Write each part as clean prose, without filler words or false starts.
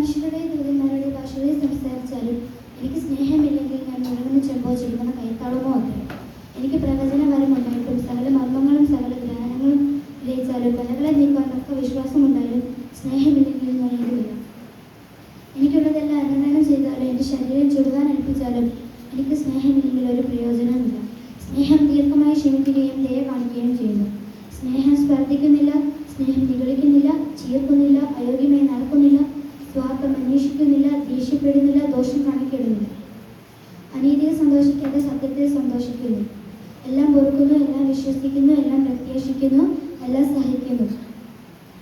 മനുഷ്യരുടെ ദൂതന്മാരുടെ ഭാഷകളിൽ സംസാരിച്ചാലും എനിക്ക് സ്നേഹമില്ലെങ്കിൽ ഞാൻ മുഴുവൻ ചെമ്പോ ചിരിക്കുന്ന കൈത്താളമോ അത്രേ. എനിക്ക് പ്രവചനപരമുണ്ടായിട്ടും സകല മർമ്മങ്ങളും സകല ജ്ഞാനങ്ങളും ഗ്രഹിച്ചാലും ബലകളെ നീക്കാൻ തക്ക വിശ്വാസമുണ്ടായാലും സ്നേഹമില്ലെങ്കിൽ ഞാൻ ഏതുമില്ല. എനിക്കുള്ളതെല്ലാം അന്നദാനം ചെയ്താലും എൻ്റെ ശരീരം ചുടുവാൻ ഏൽപ്പിച്ചാലും എനിക്ക് സ്നേഹമില്ലെങ്കിൽ ഒരു പ്രയോജനവുമില്ല. സ്നേഹം ദീർഘമായി ക്ഷമിക്കുകയും ദയ കാണിക്കുകയും ചെയ്യുന്നു. സ്നേഹം സ്പർദ്ധിക്കുന്നില്ല, സ്നേഹം നിഗളിക്കുന്നില്ല, ചീർക്കുന്നില്ല, അയോഗ്യമായി നടക്കുന്നില്ല, സ്വാർത്ഥം അന്വേഷിക്കുന്നില്ല, ദേഷ്യപ്പെടുന്നില്ല, ദോഷം കാണിക്കിടുന്നില്ല. അനീതിയിൽ സന്തോഷിക്കാതെ സത്യത്തിൽ സന്തോഷിക്കുന്നു. എല്ലാം പൊറുക്കുന്നു, എല്ലാം വിശ്വസിക്കുന്നു, എല്ലാം പ്രത്യാശിക്കുന്നു, എല്ലാം സഹിക്കുന്നു.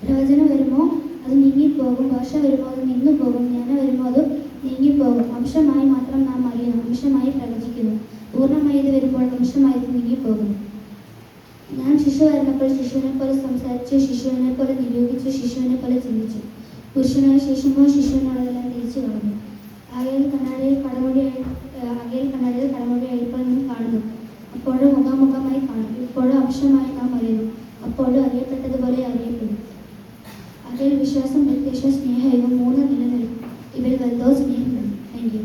പ്രവചനം വരുമോ അത് നീങ്ങിപ്പോകും, ഭാഷ വരുമോ അത് നിന്നുപോകും, ജ്ഞാനം വരുമോ അത് നീങ്ങിപ്പോകും. അംശമായി മാത്രം നാം അറിയുന്നു, അംശമായി പ്രവചിക്കുന്നു. പൂർണ്ണമായത് വരുമ്പോൾ അംശമായത് നീങ്ങിപ്പോകുന്നു. നാം ശിശുവായിരുന്നപ്പോൾ ശിശുവിനെ പോലെ സംസാരിച്ചു, ശിശുവിനെ പോലെ നിരൂപിച്ചു, ശിശുവിനെ പോലെ ചിന്തിച്ചു. പുരുഷനായ ശേഷമോ ശിശുവിനുള്ളതെല്ലാം തിരിച്ചു കളഞ്ഞു. ആകയാൽ കണ്ണാടിയിൽ കടമൊഴിയായപ്പോൾ നാം കാണുന്നു, അപ്പോഴും മുഖാമുഖമായി കാണും. ഇപ്പോഴും അംശമായി നാം അറിയുന്നു, അപ്പോഴും അറിയപ്പെട്ടതുപോലെ അറിയപ്പെടും. ആകയാൽ വിശ്വാസം, പ്രത്യാശ, സ്നേഹം ഇവ മൂന്ന് നിലനിൽക്കും. ഇവയിൽ വലുതോ സ്നേഹം. Thank you.